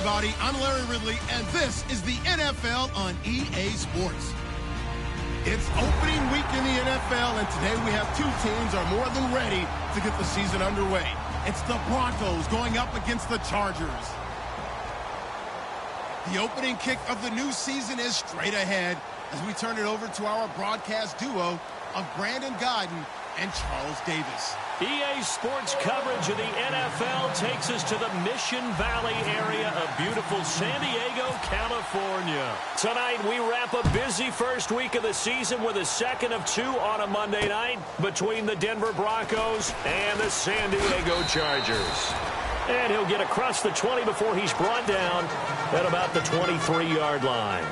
everybody. I'm Larry Ridley, and this is the NFL on EA Sports. It's opening week in the NFL, and today we have two teams are more than ready to get the season underway. It's the Broncos going up against the Chargers. The opening kick of the new season is straight ahead as we turn it over to our broadcast duo of Brandon Godden and Charles Davis. EA Sports coverage of the NFL takes us to the Mission Valley area of beautiful San Diego, California. Tonight, we wrap a busy first week of the season with a second of two on a Monday night between the Denver Broncos and the San Diego Chargers. And he'll get across the 20 before he's brought down at about the 23-yard line.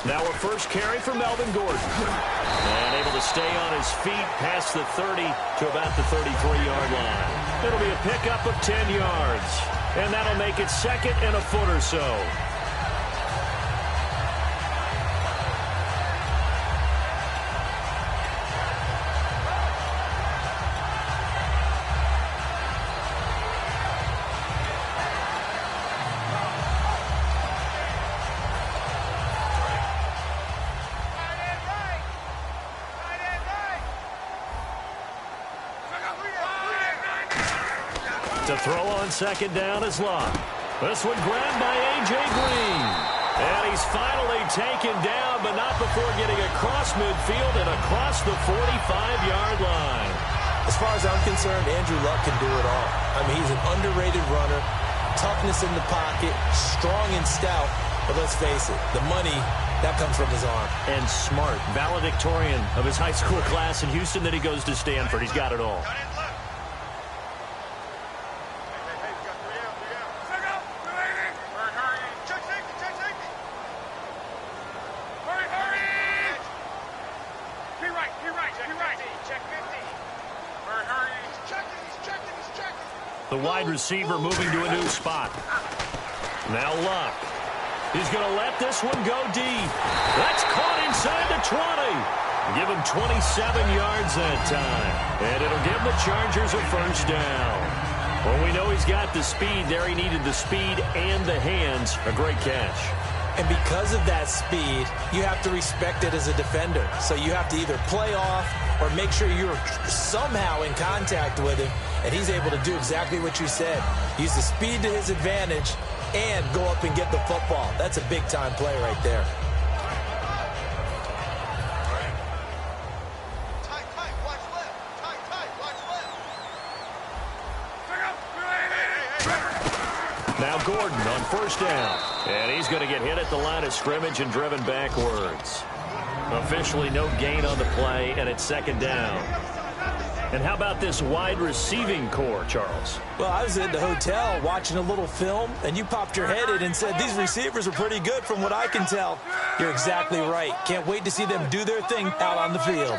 Now a first carry for Melvin Gordon. And able to stay on his feet past the 30 to about the 33-yard line. It'll be a pickup of 10 yards. And that'll make it second and a foot or so. To throw on second down is Locke. This one grabbed by A.J. Green. And he's finally taken down, but not before getting across midfield and across the 45-yard line. As far as I'm concerned, Andrew Luck can do it all. I mean, he's an underrated runner, toughness in the pocket, strong and stout. But let's face it, the money, that comes from his arm. And smart, valedictorian of his high school class in Houston. Then he goes to Stanford. He's got it all. The wide receiver moving to a new spot. Now Luck. He's going to let this one go deep. That's caught inside the 20. Give him 27 yards that time. And it'll give the Chargers a first down. Well, we know he's got the speed there. He needed the speed and the hands. A great catch. And because of that speed, you have to respect it as a defender. So you have to either play off or make sure you're somehow in contact with him. And he's able to do exactly what you said. Use the speed to his advantage and go up and get the football. That's a big-time play right there. Now Gordon on first down. And he's going to get hit at the line of scrimmage and driven backwards. Officially no gain on the play, and it's second down. And how about this wide receiving core, Charles? Well, I was at the hotel watching a little film, and you popped your head in and said, these receivers are pretty good from what I can tell. You're exactly right. Can't wait to see them do their thing out on the field.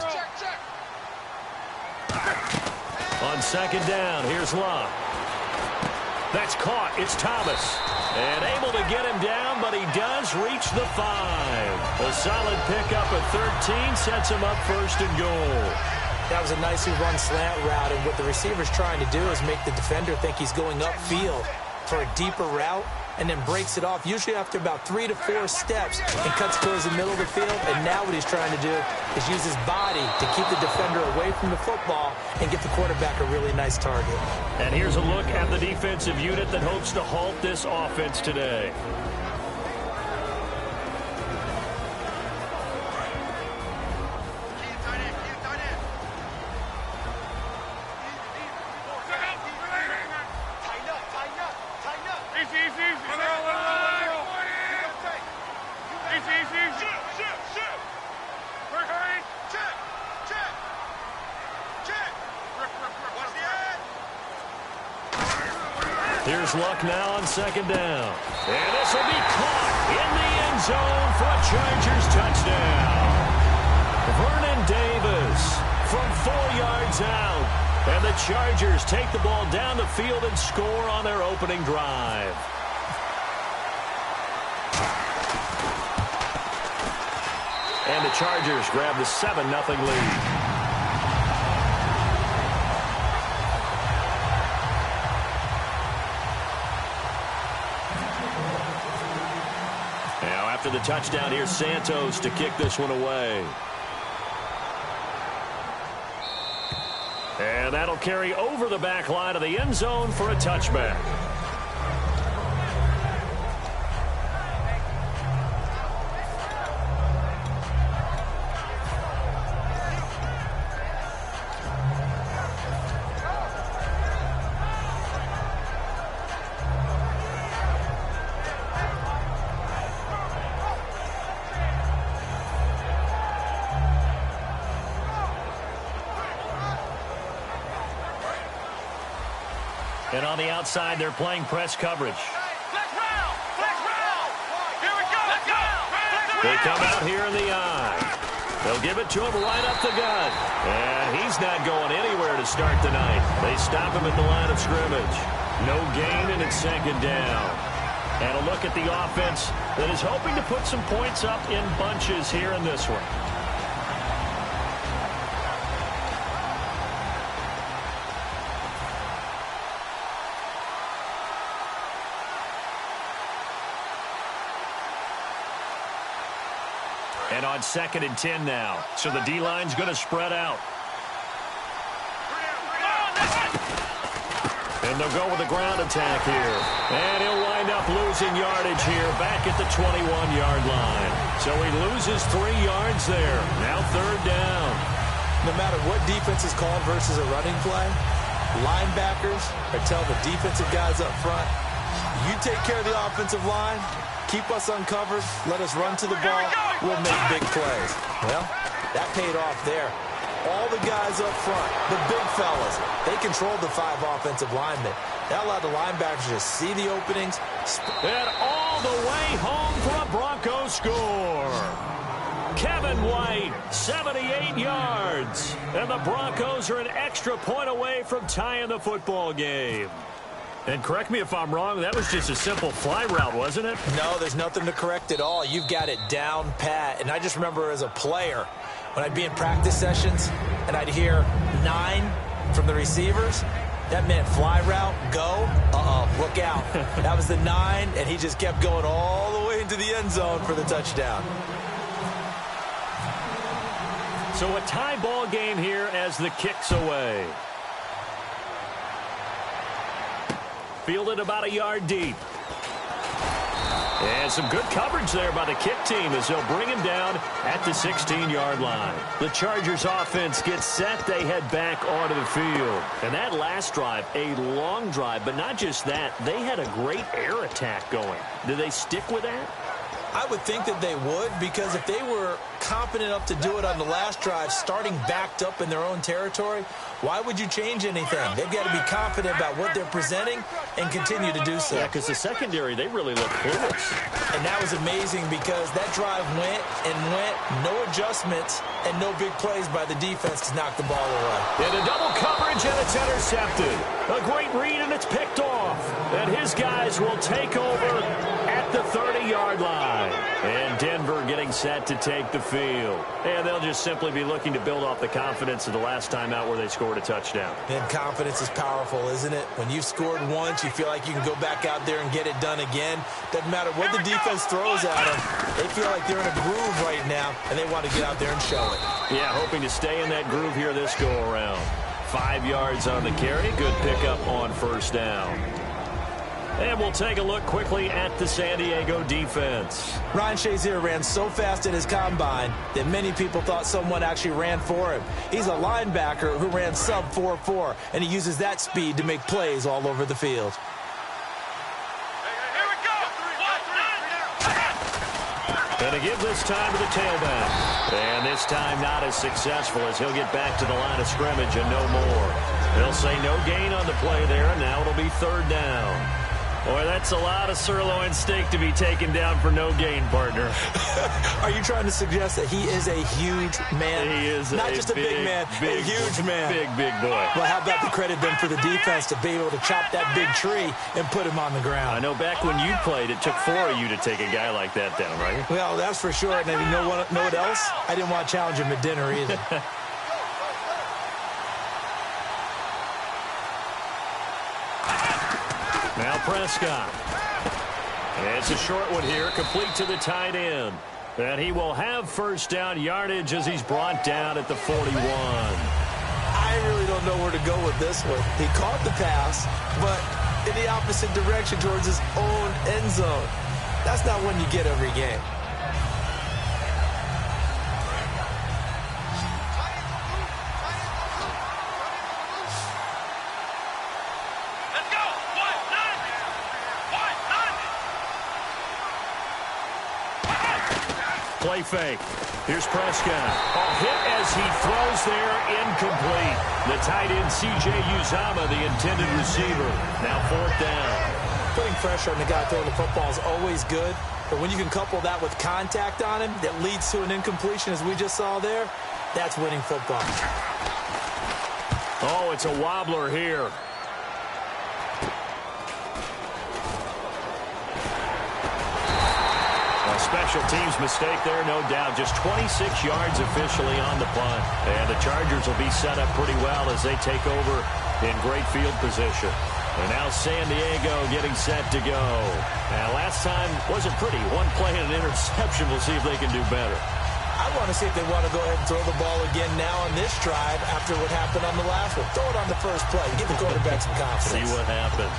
On second down, here's Locke. That's caught. It's Thomas. And able to get him down, but he does reach the 5. A solid pickup at 13 sets him up first and goal. That was a nicely run slant route, and what the receiver's trying to do is make the defender think he's going upfield for a deeper route, and then breaks it off, usually after about 3 to 4 steps, and cuts towards the middle of the field. And now what he's trying to do is use his body to keep the defender away from the football and get the quarterback a really nice target. And here's a look at the defensive unit that hopes to halt this offense today. luck now on second down. And this will be caught in the end zone for a Chargers touchdown. Vernon Davis from 4 yards out. And the Chargers take the ball down the field and score on their opening drive. And the Chargers grab the 7-0 lead. Now after the touchdown, here's Santos to kick this one away. And that'll carry over the back line of the end zone for a touchback. And on the outside, they're playing press coverage. They come out here in the eye. They'll give it to him right up the gut. And he's not going anywhere to start the night. They stop him at the line of scrimmage. No gain, and it's second down. And a look at the offense that is hoping to put some points up in bunches here in this one. And on 2nd and 10 now. So the D-line's going to spread out. And they'll go with a ground attack here. And he'll wind up losing yardage here back at the 21-yard line. So he loses 3 yards there. Now 3rd down. No matter what defense is called versus a running play, linebackers are telling the defensive guys up front, you take care of the offensive line, keep us uncovered, let us run to the ball, we'll make big plays. Well, that paid off there. All the guys up front, the big fellas, they controlled the 5 offensive linemen. That allowed the linebackers to see the openings. And all the way home for a Broncos score. Kevin White, 78 yards. And the Broncos are an extra point away from tying the football game. And correct me if I'm wrong, that was just a simple fly route, wasn't it? No, there's nothing to correct at all. You've got it down pat. And I just remember as a player, when I'd be in practice sessions and I'd hear 9 from the receivers, that meant fly route, go, look out. That was the 9, and he just kept going all the way into the end zone for the touchdown. So a tie ball game here as the kick's away. Fielded about a yard deep. And some good coverage there by the kick team as they'll bring him down at the 16-yard line. The Chargers offense gets set. They head back onto the field. And that last drive, a long drive, but not just that. They had a great air attack going. Do they stick with that? I would think that they would, because if they were confident enough to do it on the last drive, starting backed up in their own territory, why would you change anything? They've got to be confident about what they're presenting and continue to do so. Yeah, because the secondary, they really look clueless. And that was amazing because that drive went and went, no adjustments, and no big plays by the defense to knock the ball away. And a double coverage, and it's intercepted. A great read, and it's picked off. And his guys will take over at the 30-yard line. And Denver getting set to take the field. And they'll just simply be looking to build off the confidence of the last time out where they scored a touchdown. And confidence is powerful, isn't it? When you've scored once, you feel like you can go back out there and get it done again. Doesn't matter what the defense throws at them. They feel like they're in a groove right now, and they want to get out there and show it. Yeah, hoping to stay in that groove here this go-around. 5 yards on the carry. Good pickup on first down. And we'll take a look quickly at the San Diego defense. Ryan Shazier ran so fast at his combine that many people thought someone actually ran for him. He's a linebacker who ran sub 4.4, and he uses that speed to make plays all over the field. And to give this time to the tailback. And this time not as successful as he'll get back to the line of scrimmage and no more. They'll say no gain on the play there, and now it'll be third down. Boy, that's a lot of sirloin steak to be taken down for no gain, partner. Are you trying to suggest that he is a huge man? He is not just a big man, a huge man. Big boy. Well, how about the credit then for the defense to be able to chop that big tree and put him on the ground? I know back when you played, it took 4 of you to take a guy like that down, right? Well, that's for sure. And you know what else? I didn't want to challenge him at dinner either. Now Prescott. It's a short one here, complete to the tight end. And he will have first down yardage as he's brought down at the 41. I really don't know where to go with this one. He caught the pass, but in the opposite direction towards his own end zone. That's not one you get every game. Play fake. Here's Prescott. Hit as he throws there, incomplete. The tight end, C.J. Uzomah, the intended receiver. Now 4th down. Putting pressure on the guy throwing the football is always good, but when you can couple that with contact on him that leads to an incompletion, as we just saw there, that's winning football. Oh, it's a wobbler here. Special teams mistake there, no doubt. Just 26 yards officially on the punt. And the Chargers will be set up pretty well as they take over in great field position. And now San Diego getting set to go. And last time wasn't pretty. One play and an interception. We'll see if they can do better. I want to see if they want to go ahead and throw the ball again now on this drive after what happened on the last one. Throw it on the first play. Give the quarterback some confidence. See what happens.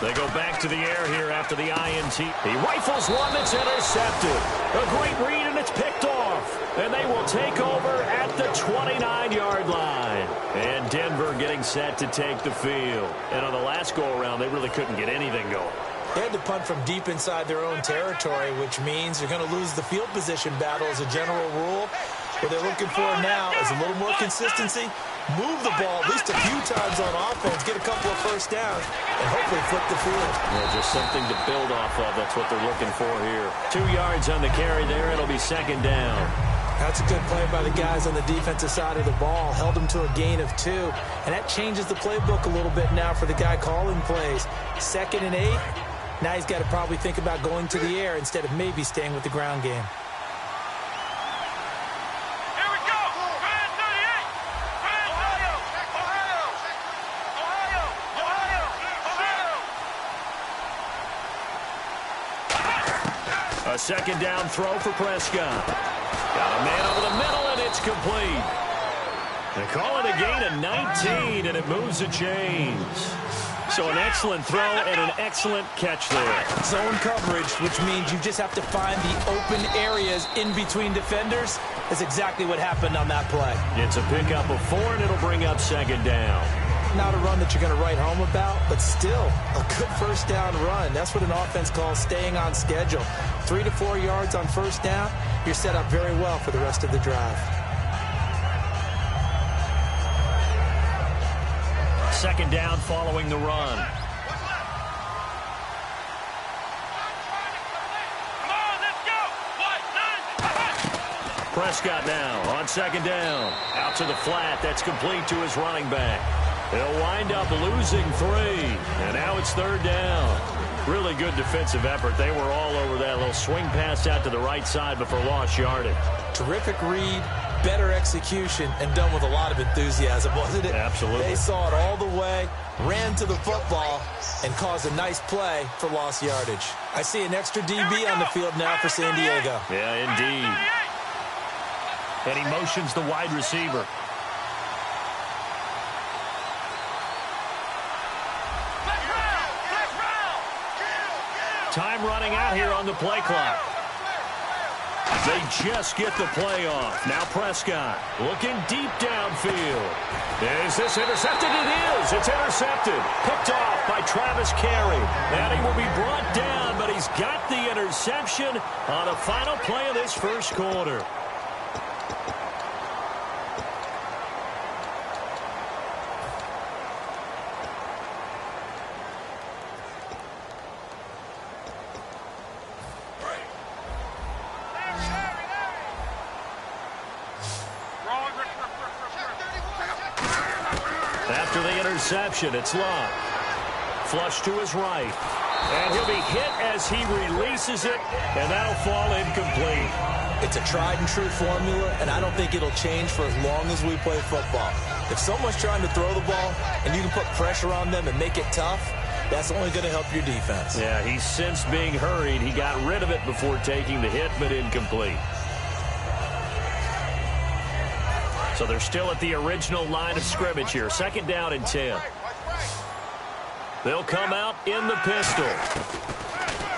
They go back to the air here after the INT. He rifles one that's intercepted. A great read, and it's picked off. And they will take over at the 29-yard line. And Denver getting set to take the field. And on the last go-around, they really couldn't get anything going. They had to punt from deep inside their own territory, which means you're going to lose the field position battle as a general rule. What they're looking for now is a little more consistency. Move the ball at least a few times on offense, get a couple of first downs, and hopefully flip the field. Yeah, just something to build off of. That's what they're looking for here. 2 yards on the carry there. It'll be 2nd down. That's a good play by the guys on the defensive side of the ball. Held them to a gain of 2. And that changes the playbook a little bit now for the guy calling plays. 2nd and 8. Now he's got to probably think about going to the air instead of maybe staying with the ground game. A 2nd down throw for Prescott. Got a man over the middle, and it's complete. They call it a gain of 19, and it moves the chains. So an excellent throw and an excellent catch there. Zone coverage, which means you just have to find the open areas in between defenders. That's exactly what happened on that play. It's a pickup of 4, and it'll bring up 2nd down. Not a run that you're going to write home about, but still a good first down run. That's what an offense calls staying on schedule. 3 to 4 yards on first down, you're set up very well for the rest of the drive. 2nd down following the run. Prescott now on 2nd down. Out to the flat. That's complete to his running back. They'll wind up losing 3. And now it's 3rd down. Really good defensive effort. They were all over that little swing pass out to the right side before lost yardage. Terrific read, better execution, and done with a lot of enthusiasm, wasn't it? Absolutely. They saw it all the way, ran to the football, and caused a nice play for lost yardage. I see an extra DB on the field now for San Diego. Yeah, indeed. And he motions the wide receiver. Time running out here on the play clock. They just get the play off. Now Prescott looking deep downfield. Is this intercepted? It is. It's intercepted. Picked off by Travis Carey. And he will be brought down, but he he's got the interception on the final play of this first quarter. After the interception, it's Locke. Flush to his right. And he'll be hit as he releases it, and that'll fall incomplete. It's a tried-and-true formula, and I don't think it'll change for as long as we play football. If someone's trying to throw the ball and you can put pressure on them and make it tough, that's only going to help your defense. Yeah, he's since being hurried. He got rid of it before taking the hit, but incomplete. So they're still at the original line of scrimmage here. 2nd down and 10. They'll come out in the pistol.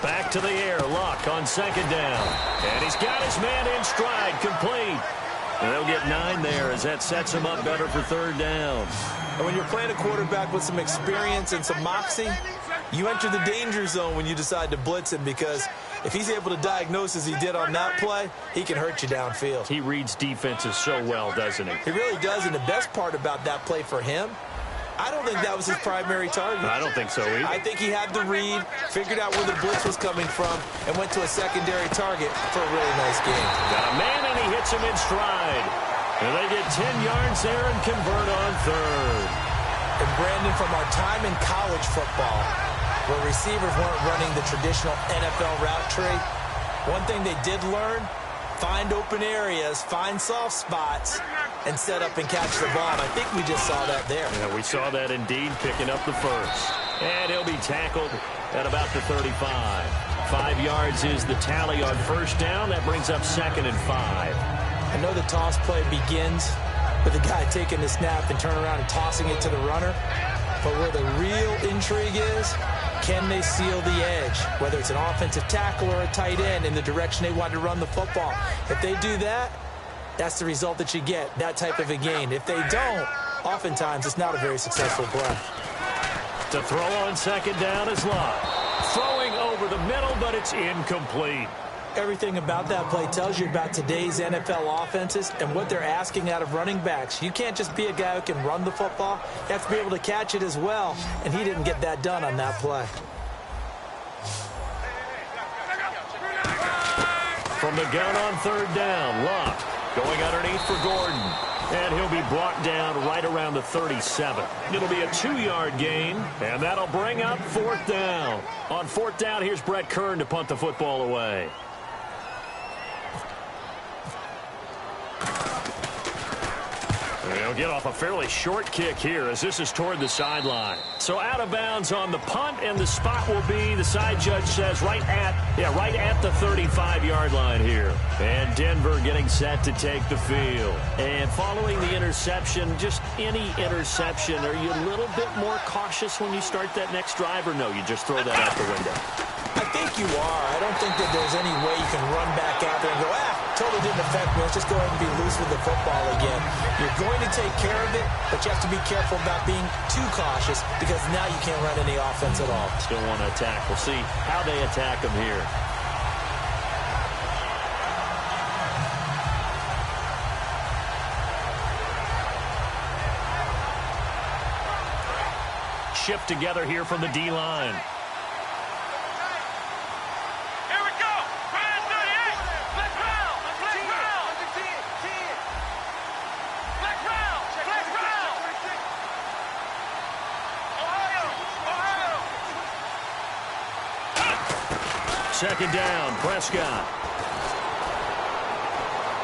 Back to the air. Luck on 2nd down. And he's got his man in stride. Complete. And they'll get 9 there as that sets him up better for 3rd down. And when you're playing a quarterback with some experience and some moxie, you enter the danger zone when you decide to blitz him, because if he's able to diagnose as he did on that play, he can hurt you downfield. He reads defenses so well, doesn't he? He really does, and the best part about that play for him, I don't think that was his primary target. I don't think so either. I think he had the read, figured out where the blitz was coming from, and went to a secondary target for a really nice game. Got a man, and he hits him in stride. And they get 10 yards there and convert on 3rd. And Brandon, from our time in college football, where receivers weren't running the traditional NFL route tree, one thing they did learn, find open areas, find soft spots, and set up and catch the ball. And I think we just saw that there. Yeah, we saw that indeed, picking up the first. And he'll be tackled at about the 35. 5 yards is the tally on 1st down. That brings up 2nd and 5. I know the toss play begins with the guy taking the snap and turn around and tossing it to the runner. But where the real intrigue is, can they seal the edge, whether it's an offensive tackle or a tight end, in the direction they want to run the football? If they do that, that's the result that you get, that type of a gain. If they don't, oftentimes it's not a very successful play. To throw on 2nd down is Locke. Throwing over the middle, but it's incomplete. Everything about that play tells you about today's NFL offenses and what they're asking out of running backs. You can't just be a guy who can run the football. You have to be able to catch it as well, and he didn't get that done on that play. From the gun on 3rd down, Locke going underneath for Gordon. And he'll be brought down right around the 37. It'll be a 2-yard gain, and that'll bring up 4th down. On 4th down, here's Brett Kern to punt the football away. They'll get off a fairly short kick here as this is toward the sideline. So out of bounds on the punt, and the spot will be, the side judge says, right at the 35-yard line here. And Denver getting set to take the field. And following the interception, just any interception, are you a little bit more cautious when you start that next drive, or no, you just throw that out the window? I think you are. I don't think that there's any way you can run back out there and go, totally didn't affect me. Let's just go ahead and be loose with the football again. You're going to take care of it, but you have to be careful about being too cautious, because now you can't run any offense at all. Still want to attack. We'll see how they attack them here. Shift together here from the D-line. Second down, Prescott.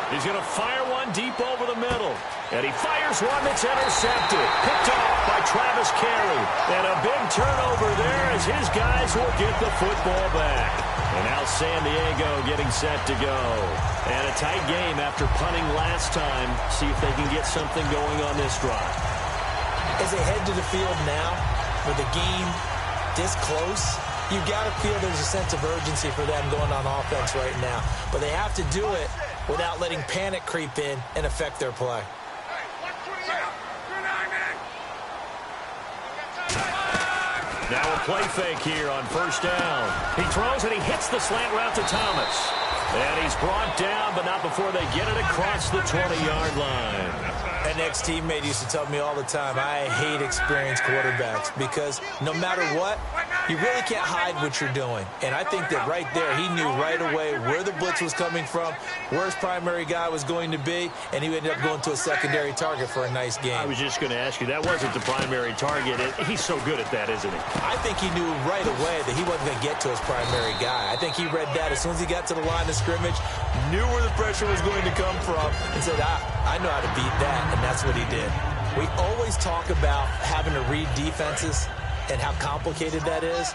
He's going to fire one deep over the middle. And he fires one that's intercepted. Picked off by Travis Carey. And a big turnover there as his guys will get the football back. And now San Diego getting set to go. And a tight game after punting last time. See if they can get something going on this drive. As they head to the field now, with the game this close, you've got to feel there's a sense of urgency for them going on offense right now. But they have to do it without letting panic creep in and affect their play. Now a play fake here on first down. He throws and he hits the slant route to Thomas. And he's brought down, but not before they get it across the 20-yard line. An ex-teammate used to tell me all the time, I hate experienced quarterbacks because no matter what, you really can't hide what you're doing. And I think that right there, he knew right away where the blitz was coming from, where his primary guy was going to be, and he ended up going to a secondary target for a nice game. I was just going to ask you, that wasn't the primary target. He's so good at that, isn't he? I think he knew right away that he wasn't going to get to his primary guy. I think he read that as soon as he got to the line of scrimmage, knew where the pressure was going to come from, and said, I know how to beat that, and that's what he did. We always talk about having to read defenses and how complicated that is.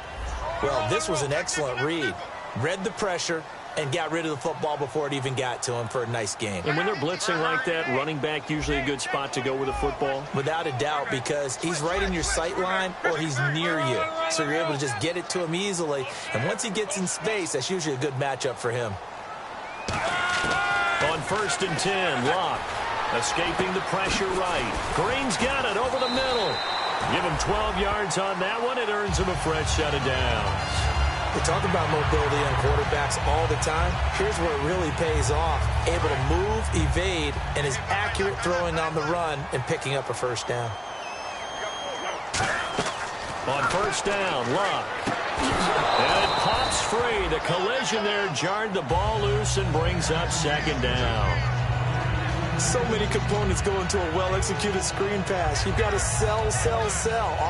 Well, this was an excellent read. Read the pressure and got rid of the football before it even got to him for a nice game. And when they're blitzing like that, running back usually a good spot to go with the football? Without a doubt, because he's right in your sight line or he's near you. So you're able to just get it to him easily. And once he gets in space, that's usually a good matchup for him. On 1st and 10, Locke escaping the pressure right. Green's got it over the middle. Give him 12 yards on that one. It earns him a fresh set of downs. We talk about mobility on quarterbacks all the time. Here's where it really pays off. Able to move, evade, and is accurate throwing on the run and picking up a first down. On 1st down, Locke. And it pops free. The collision there jarred the ball loose and brings up 2nd down. So many components go into a well-executed screen pass. You've got to sell.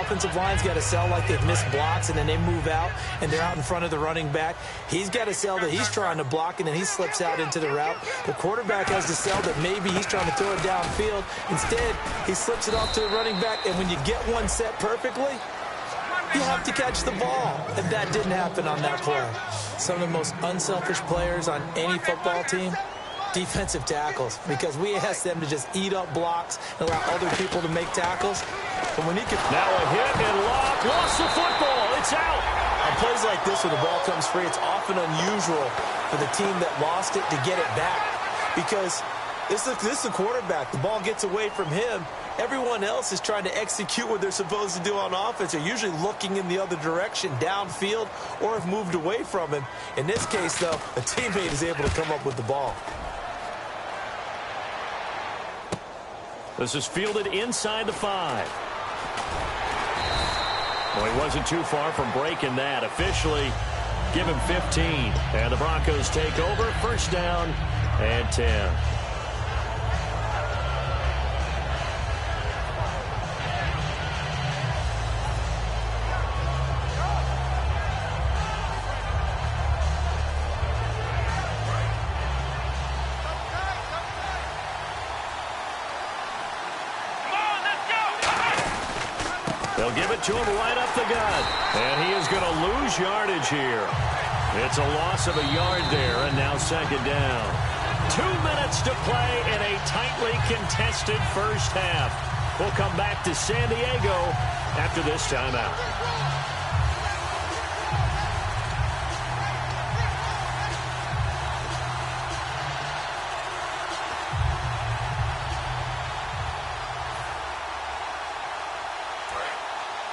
Offensive line's got to sell like they've missed blocks, and then they move out, and they're out in front of the running back. He's got to sell that he's trying to block, and then he slips out into the route. The quarterback has to sell that maybe he's trying to throw it downfield. Instead, he slips it off to the running back, and when you get one set perfectly, you have to catch the ball. And that didn't happen on that play. Some of the most unselfish players on any football team, defensive tackles, because we ask them to just eat up blocks and allow other people to make tackles. But when he can... Now a hit and Locke lost the football. It's out. On plays like this where the ball comes free, it's often unusual for the team that lost it to get it back, because this is the quarterback. The ball gets away from him. Everyone else is trying to execute what they're supposed to do on offense. They're usually looking in the other direction, downfield, or have moved away from him. In this case, though, a teammate is able to come up with the ball. This is fielded inside the 5. Well, he wasn't too far from breaking that. Officially, give him 15. And the Broncos take over. 1st down and 10. They'll give it to him right up the gut. And he is going to lose yardage here. It's a loss of a yard there, and now 2nd down. 2 minutes to play in a tightly contested first half. We'll come back to San Diego after this timeout.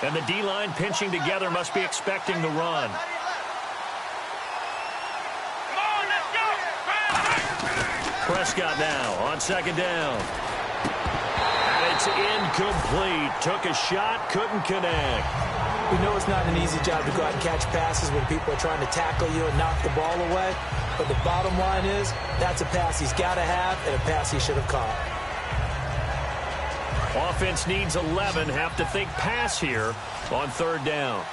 And the D-line pinching together must be expecting the run. Prescott now on 2nd down. And it's incomplete. Took a shot, couldn't connect. We know it's not an easy job to go out and catch passes when people are trying to tackle you and knock the ball away. But the bottom line is, that's a pass he's got to have and a pass he should have caught. Offense needs 11. Have to think pass here on 3rd down.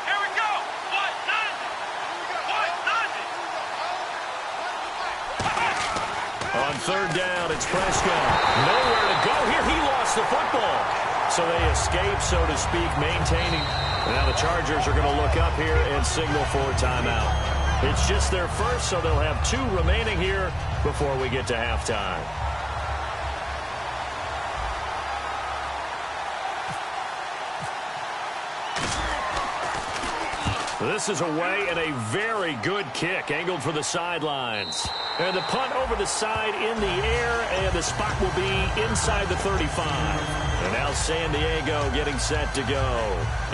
Here we go. On 3rd down, it's Prescott. Nowhere to go here. He lost the football. So they escape, so to speak, maintaining. Now the Chargers are going to look up here and signal for a timeout. It's just their first, so they'll have 2 remaining here before we get to halftime. This is away and a very good kick, angled for the sidelines. And the punt over the side in the air, and the spot will be inside the 35. And now San Diego getting set to go.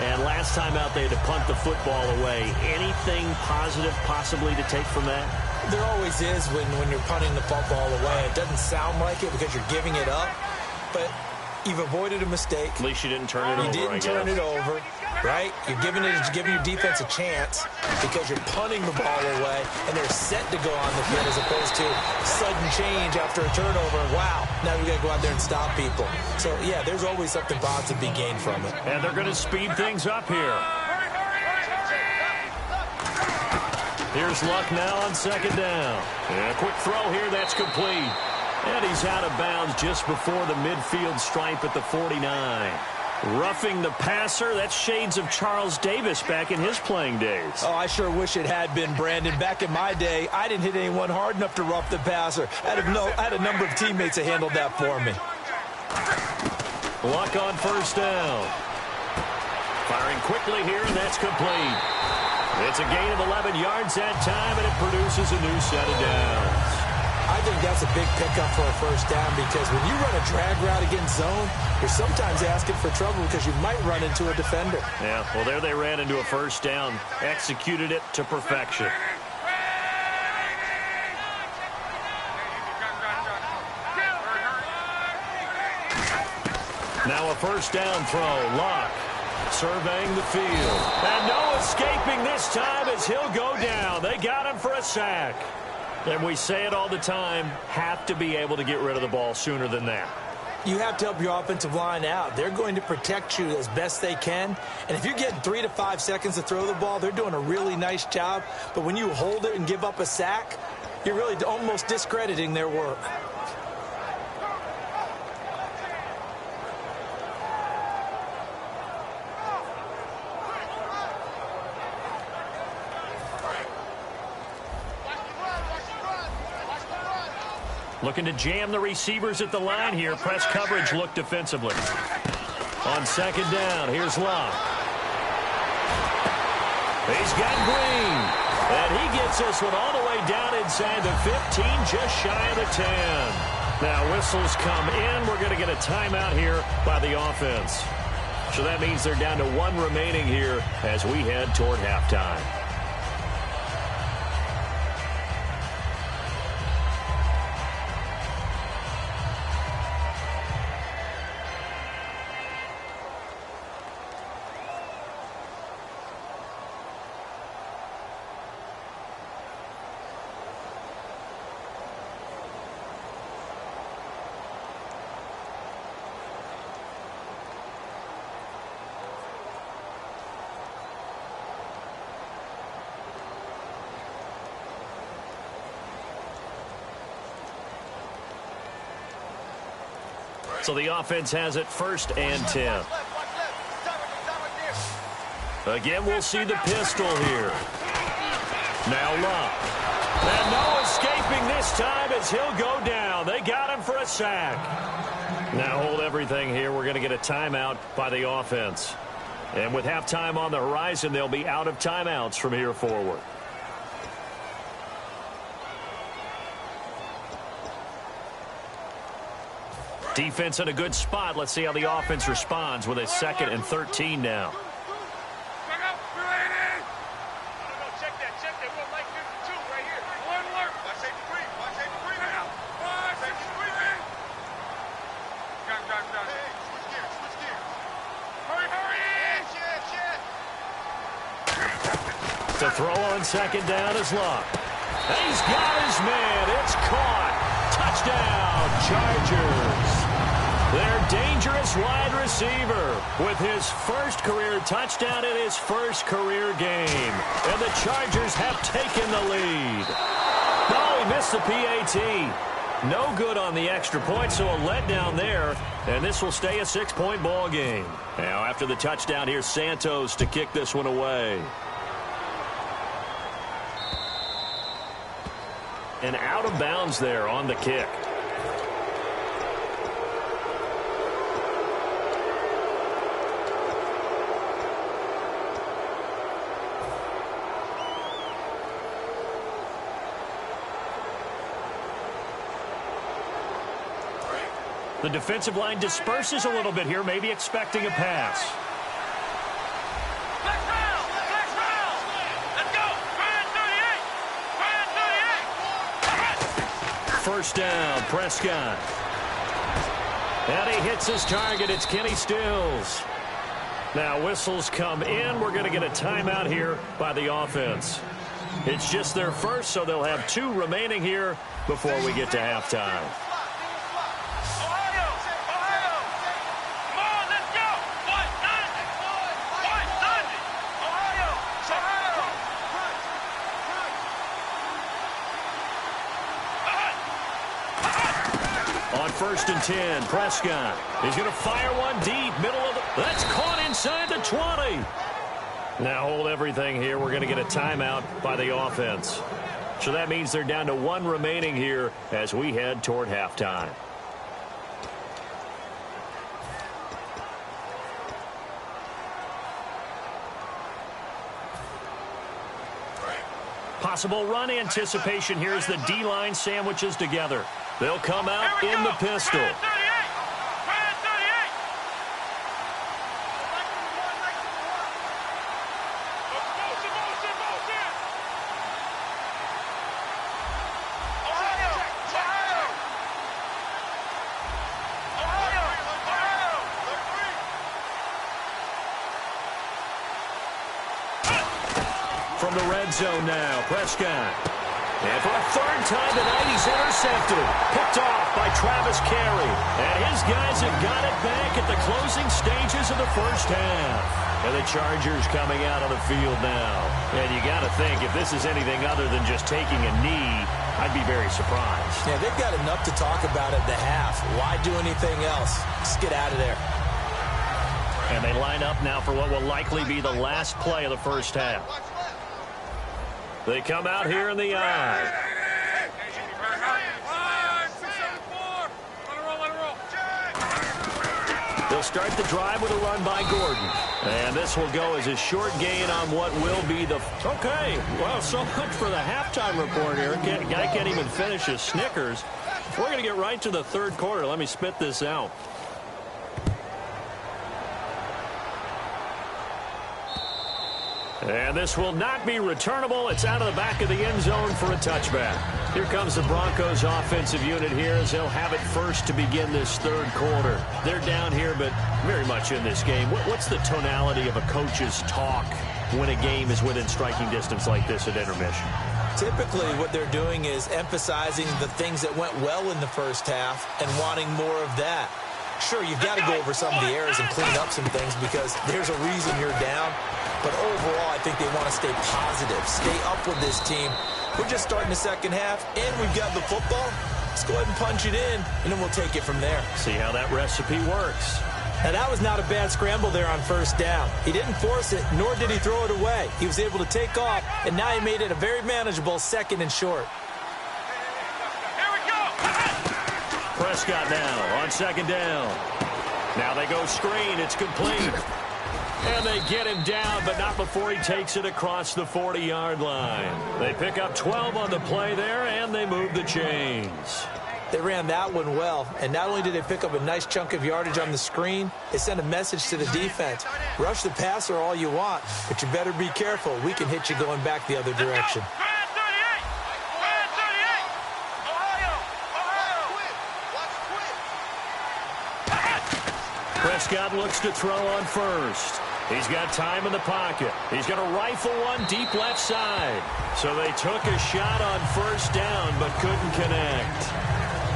And last time out, they had to punt the football away. Anything positive possibly to take from that? There always is when you're punting the football away. It doesn't sound like it because you're giving it up, but you've avoided a mistake. At least you didn't turn it over, You didn't turn it over, right? You're giving your defense a chance because you're punting the ball away, and they're set to go on the field as opposed to sudden change after a turnover. Wow, now we got to go out there and stop people. So, yeah, there's always something positive to be gained from it. And they're going to speed things up here. Here's Luck now on second down. And a quick throw here, that's complete. And he's out of bounds just before the midfield stripe at the 49. Roughing the passer, that's shades of Charles Davis back in his playing days. Oh, I sure wish it had been, Brandon. Back in my day, I didn't hit anyone hard enough to rough the passer. I had a number of teammates that handled that for me. Luck on first down. Firing quickly here, and that's complete. It's a gain of 11 yards that time, and it produces a new set of downs. I think that's a big pickup for a first down because when you run a drag route against zone, you're sometimes asking for trouble because you might run into a defender. Yeah, well, there they ran into a first down, executed it to perfection. Now a first down throw. Luck surveying the field. And no escaping this time as he'll go down. They got him for a sack. And we say it all the time, have to be able to get rid of the ball sooner than that. You have to help your offensive line out. They're going to protect you as best they can. And if you're getting 3 to 5 seconds to throw the ball, they're doing a really nice job. But when you hold it and give up a sack, you're really almost discrediting their work. Looking to jam the receivers at the line here. Press coverage look defensively. On second down, here's Love. He's got Green. And he gets this one all the way down inside the 15, just shy of the 10. Now whistles come in. We're going to get a timeout here by the offense. So that means they're down to 1 remaining here as we head toward halftime. So the offense has it 1st and 10. Again, we'll see the pistol here. Now Love. And no escaping this time as he'll go down. They got him for a sack. Now hold everything here. We're going to get a timeout by the offense. And with halftime on the horizon, they'll be out of timeouts from here forward. Defense in a good spot. Let's see how the offense responds with a 2nd and 13 now. The throw on second down is Luck. He's got his man. It's caught. Touchdown, Chargers. Their dangerous wide receiver with his first career touchdown in his first career game. And the Chargers have taken the lead. Oh, he missed the PAT. No good on the extra point, so a letdown there. And this will stay a 6-point ball game. Now, after the touchdown, here's Santos to kick this one away. And out of bounds there on the kick. The defensive line disperses a little bit here, maybe expecting a pass. First down, Prescott. And he hits his target. It's Kenny Stills. Now whistles come in. We're going to get a timeout here by the offense. It's just their first, so they'll have 2 remaining here before we get to halftime. On 1st and 10, Prescott. He's going to fire one deep, middle of the... That's caught inside the 20. Now hold everything here. We're going to get a timeout by the offense. So that means they're down to 1 remaining here as we head toward halftime. Possible run anticipation here as the D-line sandwiches together. They'll come out in the pistol. From the red zone now, Prescott. And for a 3rd time tonight, he's intercepted. Picked off by Travis Carey. And his guys have got it back at the closing stages of the first half. And the Chargers coming out on the field now. And you got to think, if this is anything other than just taking a knee, I'd be very surprised. Yeah, they've got enough to talk about at the half. Why do anything else? Just get out of there. And they line up now for what will likely be the last play of the first half. They come out here in the eye. They'll start the drive with a run by Gordon. And this will go as a short gain on what will be the... Okay, well, so much for the halftime report here. Guy can't even finish his Snickers. We're going to get right to the 3rd quarter. Let me spit this out. And this will not be returnable. It's out of the back of the end zone for a touchback. Here comes the Broncos offensive unit here as they'll have it first to begin this 3rd quarter. They're down here, but very much in this game. What's the tonality of a coach's talk when a game is within striking distance like this at intermission? Typically, what they're doing is emphasizing the things that went well in the first half and wanting more of that. Sure, you've got to go over some of the errors and clean up some things because there's a reason you're down. But overall, I think they want to stay positive, stay up with this team. We're just starting the second half, and we've got the football. Let's go ahead and punch it in, and then we'll take it from there. See how that recipe works. Now, that was not a bad scramble there on 1st down. He didn't force it, nor did he throw it away. He was able to take off, and now he made it a very manageable 2nd and short. Prescott now on 2nd down. Now they go screen. It's complete. And they get him down, but not before he takes it across the 40-yard line. They pick up 12 on the play there, and they move the chains. They ran that one well, and not only did they pick up a nice chunk of yardage on the screen, they sent a message to the defense. Rush the passer all you want, but you better be careful. We can hit you going back the other direction. Prescott looks to throw on 1st. He's got time in the pocket. He's going to rifle one deep left side. So they took a shot on 1st down, but couldn't connect.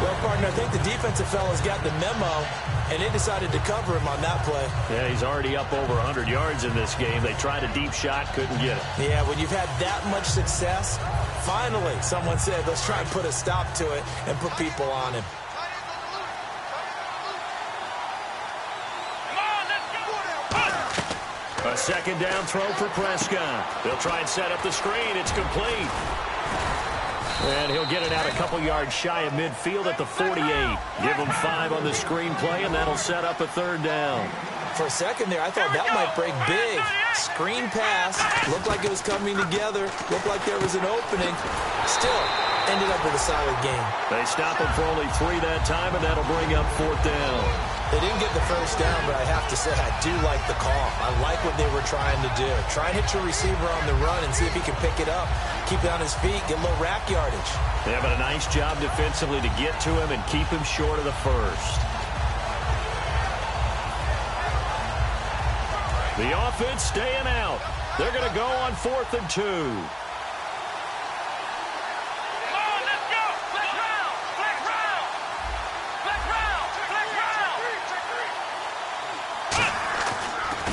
Well, partner, I think the defensive fellas got the memo, and they decided to cover him on that play. Yeah, he's already up over 100 yards in this game. They tried a deep shot, couldn't get it. Yeah, when you've had that much success, finally someone said, let's try and put a stop to it and put people on him. A 2nd down throw for Prescott. They'll try and set up the screen. It's complete. And he'll get it out a couple yards shy of midfield at the 48. Give him 5 on the screenplay, and that'll set up a 3rd down. For a second there, I thought that might break big. Screen pass. Looked like it was coming together. Looked like there was an opening. Still, ended up with a solid game. They stop him for only 3 that time, and that'll bring up 4th down. They didn't get the first down, but I have to say I do like the call. I like what they were trying to do. Try and hit your receiver on the run and see if he can pick it up, keep it on his feet, get a little rack yardage. They have a nice job defensively to get to him and keep him short of the first. The offense staying out. They're going to go on 4th and 2.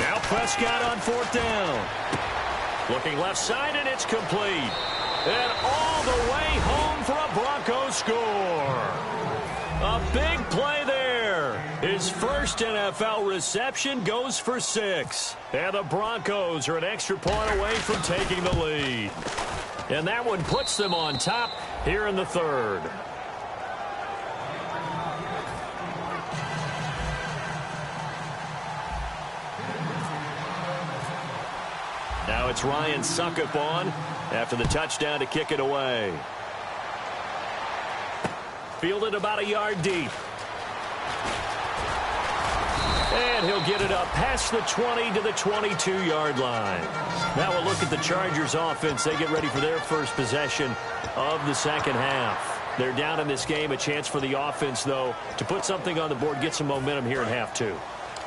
Now Prescott on 4th down. Looking left side, and it's complete. And all the way home for a Broncos score. A big play there. His first NFL reception goes for 6. And the Broncos are an extra point away from taking the lead. And that one puts them on top here in the 3rd. Now it's Ryan Suckup on after the touchdown to kick it away. Fielded about a yard deep. And he'll get it up past the 20 to the 22-yard line. Now we'll look at the Chargers offense. They get ready for their first possession of the second half. They're down in this game. A chance for the offense, though, to put something on the board, get some momentum here in half 2.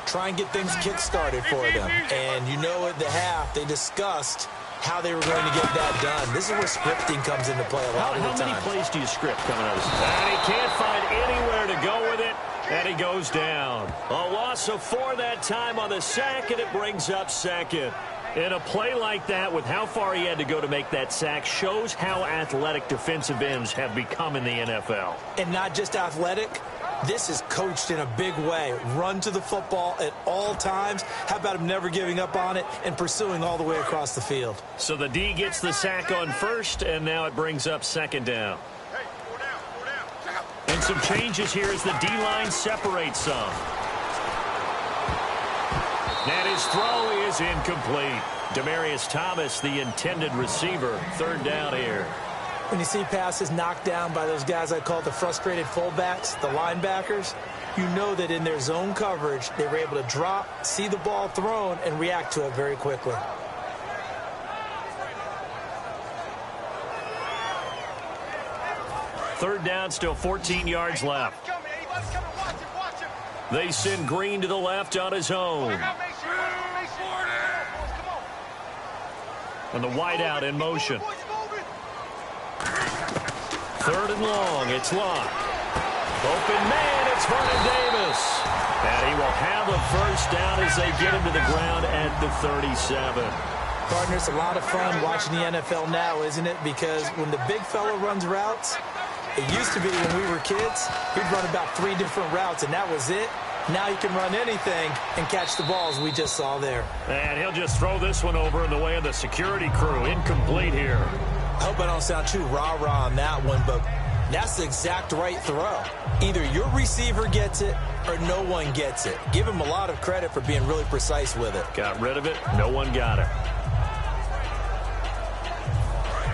Try and get things kick-started for them. And you know at the half, they discussed how they were going to get that done. This is where scripting comes into play a lot of the time. How many plays do you script coming out of this? And he can't find anywhere to go with it, and he goes down. A loss of 4 that time on the sack, and it brings up 2nd. And a play like that, with how far he had to go to make that sack, shows how athletic defensive ends have become in the NFL. And not just athletic. This is coached in a big way. Run to the football at all times. How about him never giving up on it and pursuing all the way across the field? So the D gets the sack on 1st, and now it brings up 2nd down. And some changes here as the D-line separates some. And his throw is incomplete. Demaryius Thomas, the intended receiver. 3rd down here. When you see passes knocked down by those guys I call the frustrated fullbacks, the linebackers, you know that in their zone coverage, they were able to drop, see the ball thrown, and react to it very quickly. Third down, still 14 yards left. They send Green to the left on his own. And the wideout in motion. 3rd and long. It's locked. Open man. It's Vernon Davis. And he will have a first down as they get him to the ground at the 37. Partner, it's a lot of fun watching the NFL now, isn't it? Because when the big fella runs routes, it used to be when we were kids, he'd run about 3 different routes, and that was it. Now you can run anything and catch the balls we just saw there. And he'll just throw this one over in the way of the security crew. Incomplete here. I hope I don't sound too rah-rah on that one, but that's the exact right throw. Either your receiver gets it or no one gets it. Give him a lot of credit for being really precise with it. Got rid of it. No one got it.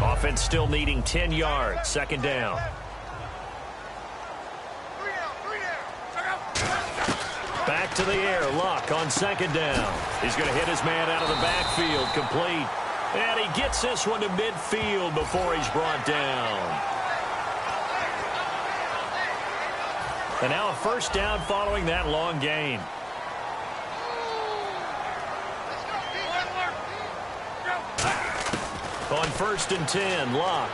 Offense still needing 10 yards. 2nd down. Back to the air. Luck on 2nd down. He's going to hit his man out of the backfield. Complete. And he gets this one to midfield before he's brought down. And now a first down following that long gain. On 1st and 10, Luck.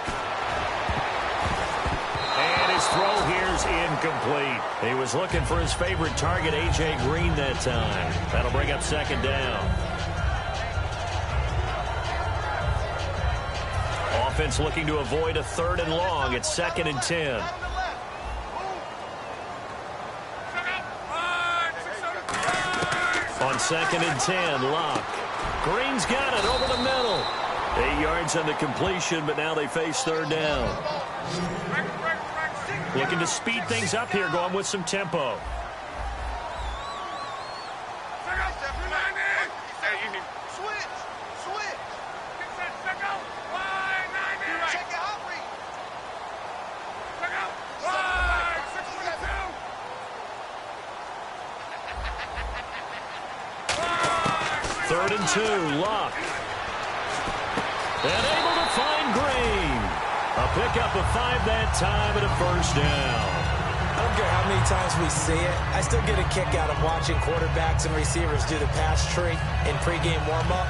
And his throw here's incomplete. He was looking for his favorite target, A.J. Green, that time. That'll bring up 2nd down. Offense looking to avoid a 3rd and long. It's 2nd and 10. On 2nd and 10, Luck. Green's got it over the middle. 8 yards on the completion, but now they face 3rd down. Looking to speed things up here, going with some tempo. 3rd and 2, Luck. And able to find Green. A pickup of 5 that time and a 1st down. I don't care how many times we see it. I still get a kick out of watching quarterbacks and receivers do the pass tree in pregame warm-up.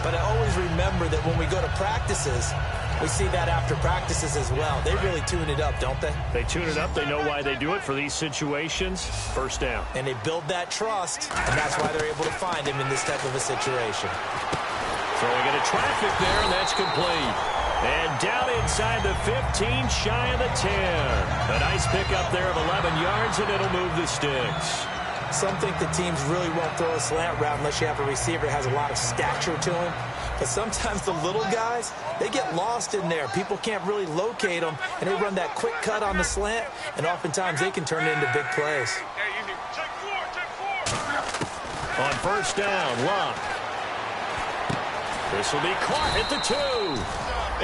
But I always remember that when we go to practices, we see that after practices as well. They really tune it up, don't they? They tune it up. They know why they do it for these situations. 1st down. And they build that trust, and that's why they're able to find him in this type of a situation. Throwing into traffic there, and that's complete. And down inside the 15, shy of the 10. A nice pickup there of 11 yards, and it'll move the sticks. Some think the teams really won't throw a slant route unless you have a receiver that has a lot of stature to him. But sometimes the little guys, they get lost in there. People can't really locate them, and they run that quick cut on the slant, and oftentimes they can turn it into big plays. On 1st down, Luck. This will be caught at the 2.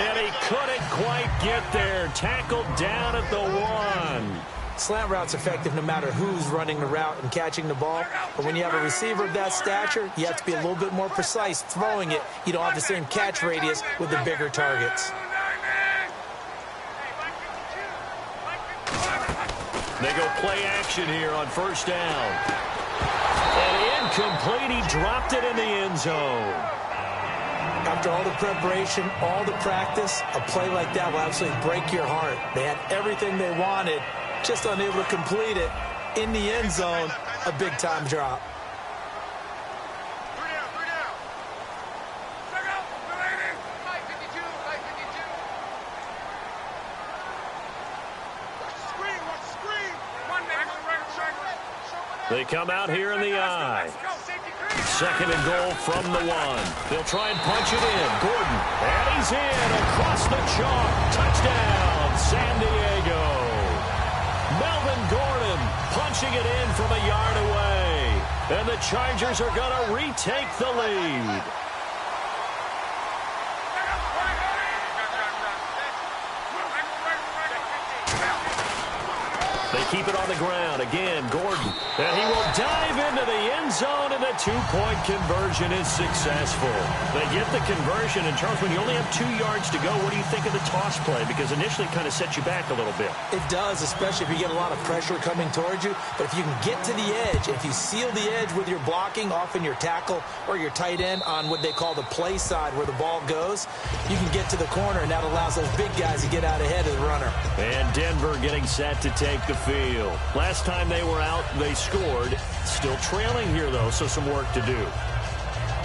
And he couldn't quite get there. Tackled down at the 1. Slant route's effective no matter who's running the route and catching the ball. But when you have a receiver of that stature, you have to be a little bit more precise throwing it. You don't have the same catch radius with the bigger targets. They go play action here on 1st down. And incomplete. He dropped it in the end zone. After all the preparation, all the practice, a play like that will absolutely break your heart. They had everything they wanted, just unable to complete it. In the end zone, a big-time drop. They come out here in the I. 2nd and goal from the 1. They'll try and punch it in. Gordon, and he's in across the chalk. Touchdown, San Diego. Melvin Gordon punching it in from a yard away. And the Chargers are going to retake the lead. They keep it on the ground. Again, Gordon. And he will dive into the end zone, and the 2-point conversion is successful. They get the conversion. And, Charles, when you only have 2 yards to go, what do you think of the toss play? Because initially it kind of sets you back a little bit. It does, especially if you get a lot of pressure coming towards you. But if you can get to the edge, if you seal the edge with your blocking, often your tackle or your tight end on what they call the play side where the ball goes, you can get to the corner, and that allows those big guys to get out ahead of the runner. And Denver getting set to take the field. Last time they were out, they scored. Still trailing here, though, so some work to do.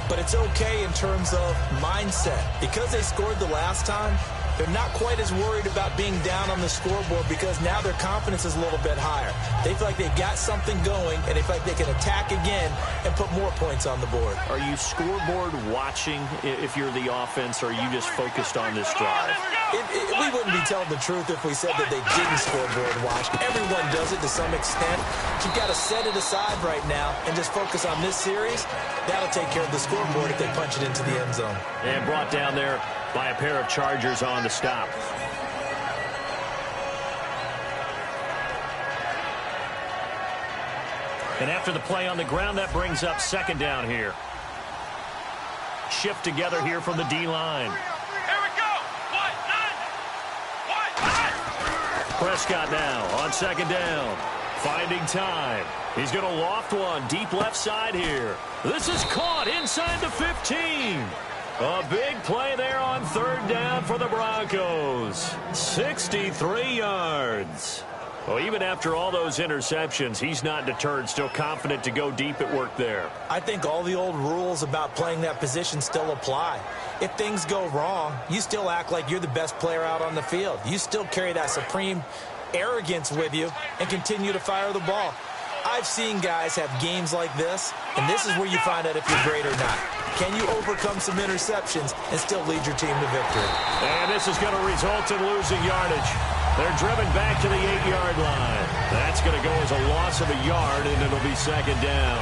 But it's okay in terms of mindset. Because they scored the last time, they're not quite as worried about being down on the scoreboard because now their confidence is a little bit higher. They feel like they've got something going, and they feel like they can attack again and put more points on the board. Are you scoreboard watching if you're the offense, or are you just focused on this drive? We wouldn't be telling the truth if we said that they didn't scoreboard watch. Everyone does it to some extent. But you've got to set it aside right now and just focus on this series. That'll take care of the scoreboard if they punch it into the end zone. And brought down there by a pair of Chargers on the stop. And after the play on the ground, that brings up 2nd down here. Shift together here from the D-line. Prescott now on 2nd down. Finding time. He's going to loft one deep left side here. This is caught inside the 15. A big play there on 3rd down for the Broncos. 63 yards. Well, even after all those interceptions, he's not deterred, still confident to go deep at work there. I think all the old rules about playing that position still apply. If things go wrong, you still act like you're the best player out on the field. You still carry that supreme arrogance with you and continue to fire the ball. I've seen guys have games like this, and this is where you find out if you're great or not. Can you overcome some interceptions and still lead your team to victory? And this is going to result in losing yardage. They're driven back to the 8-yard line. That's going to go as a loss of a yard, and it'll be 2nd down.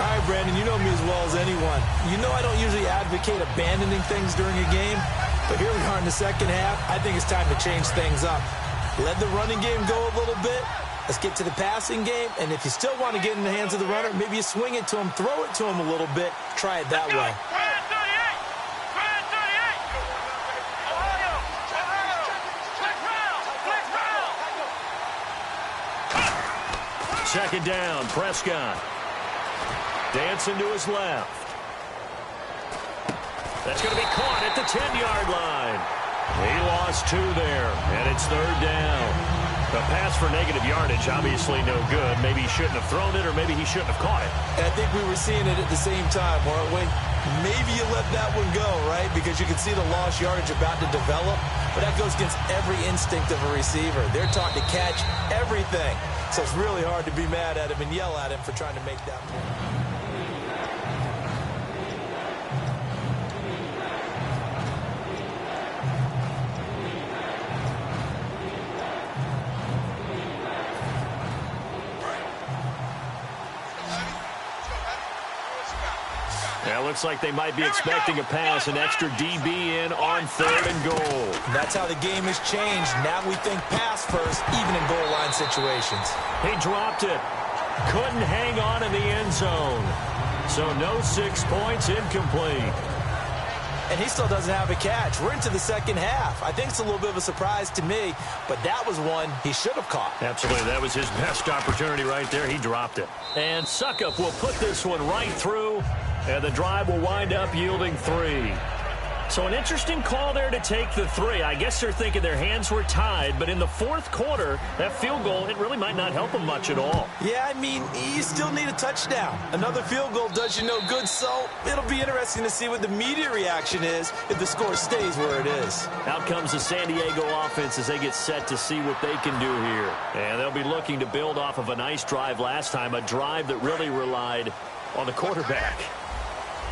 All right, Brandon, you know me as well as anyone. You know I don't usually advocate abandoning things during a game, but here we are in the second half. I think it's time to change things up. Let the running game go a little bit, Let's get to the passing game, and if you still want to get in the hands of the runner, maybe you swing it to him, throw it to him a little bit, try it that way. Second down, Prescott. Dancing to his left. That's going to be caught at the 10-yard line. He lost 2 there, and it's third down. The pass for negative yardage, obviously no good. Maybe he shouldn't have thrown it, or maybe he shouldn't have caught it. And I think we were seeing it at the same time, weren't we? Maybe you let that one go, right? Because you can see the lost yardage about to develop, but that goes against every instinct of a receiver. They're taught to catch everything. So it's really hard to be mad at him and yell at him for trying to make that play. Looks like they might be expecting a pass, an extra DB in on 3rd and goal. That's how the game has changed. Now we think pass first, even in goal line situations. He dropped it. Couldn't hang on in the end zone. So no 6 points, incomplete. And he still doesn't have a catch. We're into the second half. I think it's a little bit of a surprise to me, but that was one he should have caught. Absolutely. That was his best opportunity right there. He dropped it. And Suckup will put this one right through. And the drive will wind up yielding 3. So an interesting call there to take the 3. I guess they're thinking their hands were tied, but in the 4th quarter, that field goal, it really might not help them much at all. Yeah, I mean, you still need a touchdown. Another field goal does you no good, so it'll be interesting to see what the media reaction is if the score stays where it is. Out comes the San Diego offense as they get set to see what they can do here. And they'll be looking to build off of a nice drive last time, a drive that really relied on the quarterback.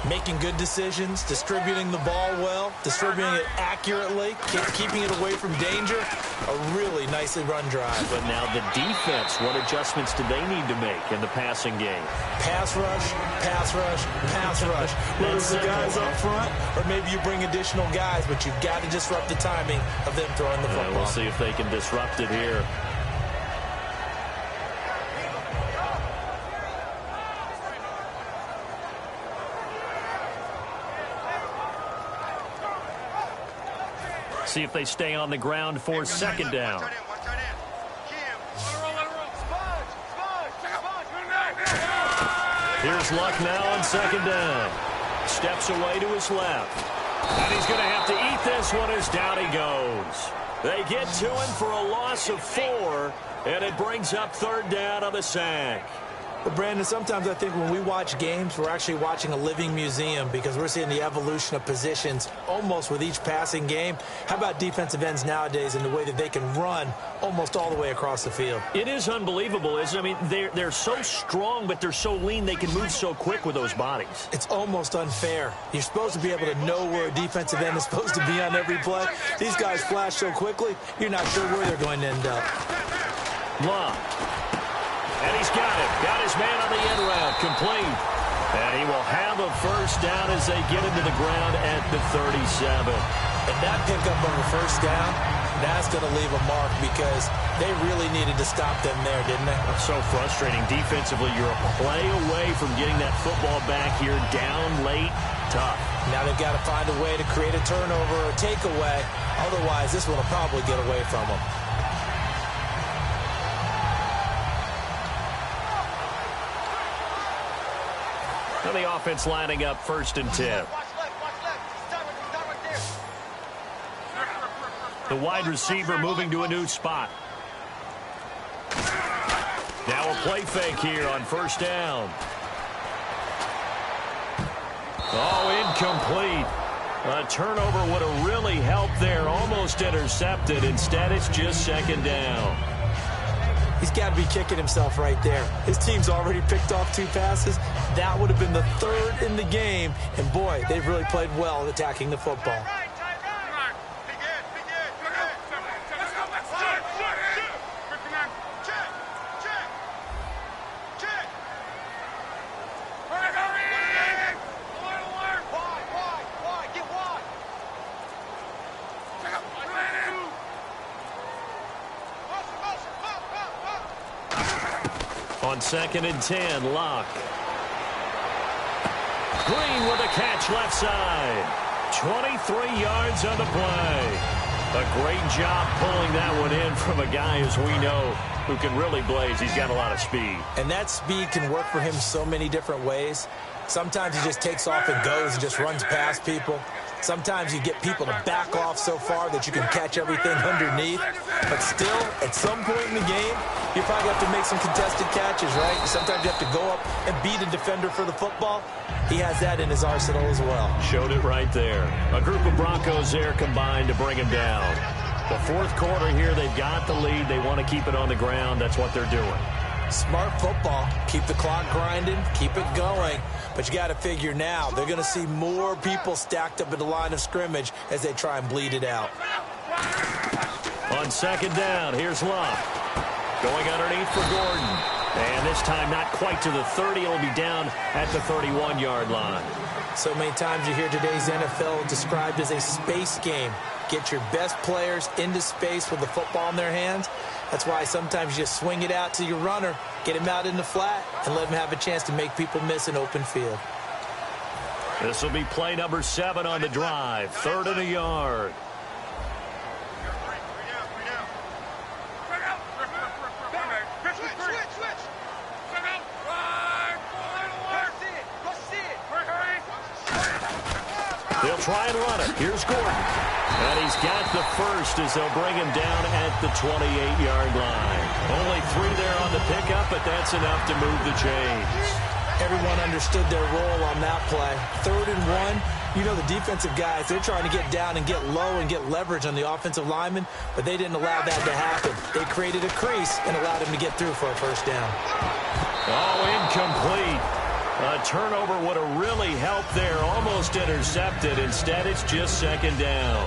Making good decisions, distributing the ball well, distributing it accurately, keeping it away from danger. A really nicely run drive. But now the defense, what adjustments do they need to make in the passing game? Pass rush, pass rush, pass rush. Whether it's the guys up front or maybe you bring additional guys, but you've got to disrupt the timing of them throwing the football. We'll see if they can disrupt it here. See if they stay on the ground for second down. Here's Luck now on second down. Steps away to his left. And he's going to have to eat this one as down he goes. They get to him for a loss of 4, and it brings up third down on the sack. But, Brandon, sometimes I think when we watch games, we're actually watching a living museum because we're seeing the evolution of positions almost with each passing game. How about defensive ends nowadays and the way that they can run almost all the way across the field? It is unbelievable, isn't it? I mean, they're so strong, but they're so lean. They can move so quick with those bodies. It's almost unfair. You're supposed to be able to know where a defensive end is supposed to be on every play. These guys flash so quickly, you're not sure where they're going to end up. Long. And he's got it. Got his man on the end route. Complete. And he will have a first down as they get into the ground at the 37. And that pickup of a first down, that's going to leave a mark because they really needed to stop them there, didn't they? That's so frustrating. Defensively, you're a play away from getting that football back here down late. Tough. Now they've got to find a way to create a turnover or takeaway. Otherwise, this one will probably get away from them. Now the offense lining up 1st and 10. The wide receiver moving to a new spot. Now a play fake here on 1st down. Oh, incomplete. A turnover would have really helped there. Almost intercepted. Instead, it's just 2nd down. He's got to be kicking himself right there. His team's already picked off 2 passes. That would have been the 3rd in the game. And, boy, they've really played well attacking the football. On 2nd and 10, Luck. Green with a catch left side. 23 yards on the play. A great job pulling that one in from a guy, as we know, who can really blaze. He's got a lot of speed. And that speed can work for him so many different ways. Sometimes he just takes off and goes and just runs past people. Sometimes you get people to back off so far that you can catch everything underneath. But still, at some point in the game, you probably have to make some contested catches, right? Sometimes you have to go up and beat a defender for the football. He has that in his arsenal as well. Showed it right there. A group of Broncos there combined to bring him down. The fourth quarter here, they've got the lead. They want to keep it on the ground. That's what they're doing. Smart football. Keep the clock grinding. Keep it going. But you got to figure now, they're going to see more people stacked up at the line of scrimmage as they try and bleed it out. On 2nd down, here's Love. Going underneath for Gordon. And this time not quite to the 30. It'll be down at the 31-yard line. So many times you hear today's NFL described as a space game. Get your best players into space with the football in their hands. That's why sometimes you just swing it out to your runner, get him out in the flat, and let him have a chance to make people miss an open field. This will be play number 7 on the drive. 3rd and a yard. They'll try and run it. Here's Gordon. And he's got the first as they'll bring him down at the 28-yard line. Only 3 there on the pickup, but that's enough to move the chains. Everyone understood their role on that play. 3rd and 1. You know the defensive guys, they're trying to get down and get low and get leverage on the offensive lineman, but they didn't allow that to happen. They created a crease and allowed him to get through for a first down. Oh, incomplete. A turnover would have really helped there. Almost intercepted. Instead, it's just 2nd down.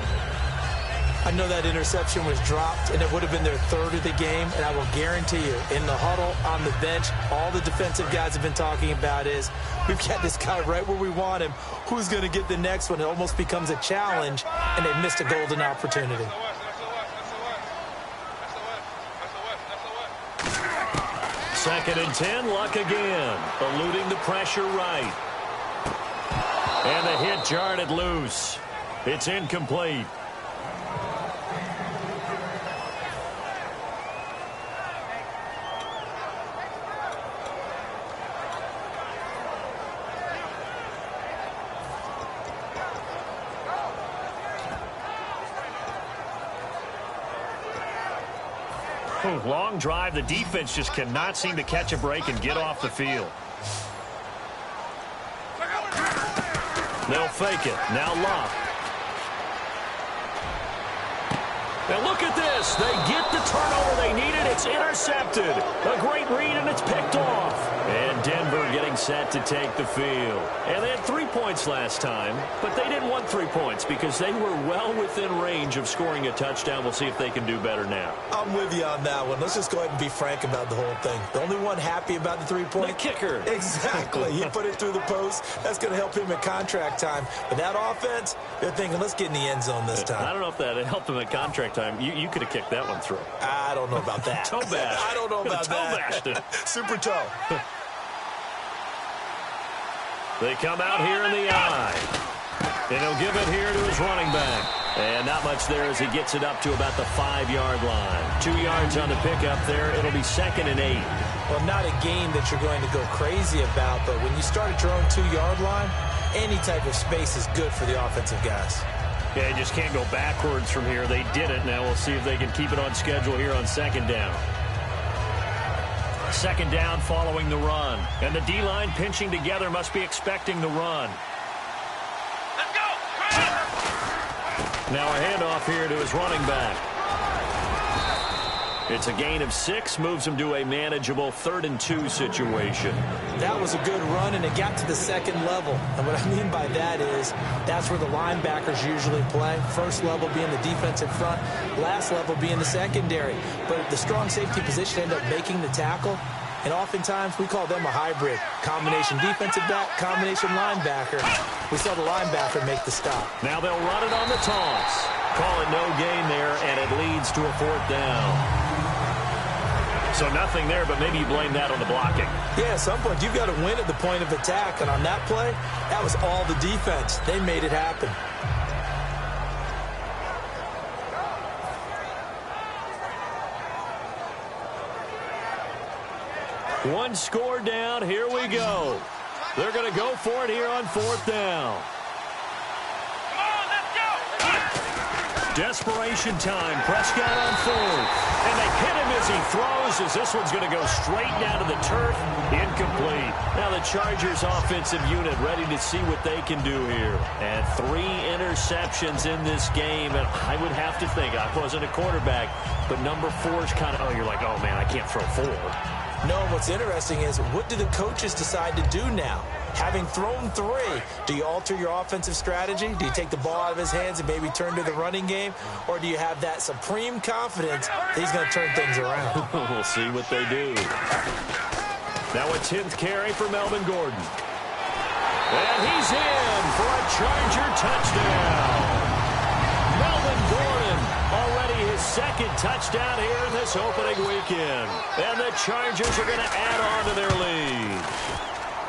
I know that interception was dropped, and it would have been their 3rd of the game, and I will guarantee you, in the huddle, on the bench, all the defensive guys have been talking about is, we've got this guy right where we want him. Who's going to get the next one? It almost becomes a challenge, and they missed a golden opportunity. Second and 10, Luck again. Eluding the pressure right. And the hit jarred it loose. It's incomplete. Long drive. The defense just cannot seem to catch a break and get off the field. They'll fake it. Now Luck. And look at this. They get the turnover they needed. It's intercepted. A great read, and it's picked off. And Denver getting set to take the field. And they had 3 points last time, but they didn't want 3 points because they were well within range of scoring a touchdown. We'll see if they can do better now. I'm with you on that one. Let's just go ahead and be frank about the whole thing. The only one happy about the 3-point? The kicker. Exactly. He put it through the post. That's going to help him at contract time. But that offense, they're thinking, let's get in the end zone this time. I don't know if that helped him at contract time. You could have kicked that one through. I don't know about that. Toe bash. I don't know about that. Toe bashed it. Super toe. They come out here in the eye. And he'll give it here to his running back. And not much there as he gets it up to about the 5-yard line. 2 yards on the pickup there. It'll be 2nd and 8. Well, not a game that you're going to go crazy about, but when you start at your own 2-yard line, any type of space is good for the offensive guys. Yeah, you just can't go backwards from here. They did it. Now we'll see if they can keep it on schedule here on 2nd down. 2nd down following the run. And the D-line pinching together, must be expecting the run. Let's go! Now a handoff here to his running back. It's a gain of 6, moves him to a manageable 3rd and 2 situation. That was a good run, and it got to the 2nd level. And what I mean by that is that's where the linebackers usually play. First level being the defensive front, last level being the secondary. But the strong safety position ended up making the tackle. And oftentimes we call them a hybrid. Combination defensive back, combination linebacker. We saw the linebacker make the stop. Now they'll run it on the toss. Call it no gain there, and it leads to a 4th down. So nothing there, but maybe you blame that on the blocking. Yeah, at some point, you've got to win at the point of attack. And on that play, that was all the defense. They made it happen. One score down. Here we go. They're going to go for it here on 4th down. Desperation time. Prescott on 4th. And they hit him as he throws, as this one's going to go straight down to the turf. Incomplete. Now the Chargers offensive unit ready to see what they can do here. And 3 interceptions in this game. And I would have to think, I wasn't a quarterback, but number 4 is kind of, oh, you're like, oh, man, I can't throw 4. No, what's interesting is, what do the coaches decide to do now? Having thrown 3, do you alter your offensive strategy? Do you take the ball out of his hands and maybe turn to the running game? Or do you have that supreme confidence that he's going to turn things around? We'll see what they do. Now a 10th carry for Melvin Gordon. And he's in for a Charger touchdown. Melvin Gordon, already his 2nd touchdown here in this opening weekend. And the Chargers are going to add on to their lead.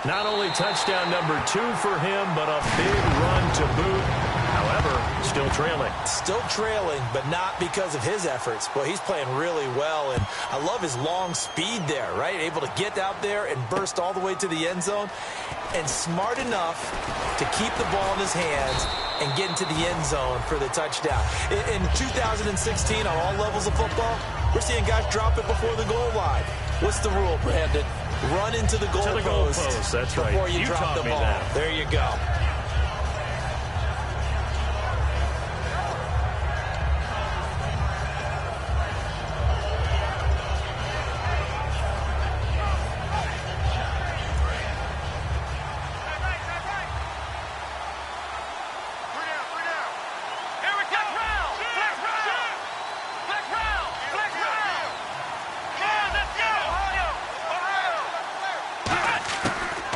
Not only touchdown number 2 for him, but a big run to boot. However, still trailing. Still trailing, but not because of his efforts. Well, he's playing really well, and I love his long speed there, right? Able to get out there and burst all the way to the end zone, and smart enough to keep the ball in his hands and get into the end zone for the touchdown. In 2016, on all levels of football, we're seeing guys drop it before the goal line. What's the rule, Brandon? Run into the goalpost. That's right. Before you drop the ball. That. There you go.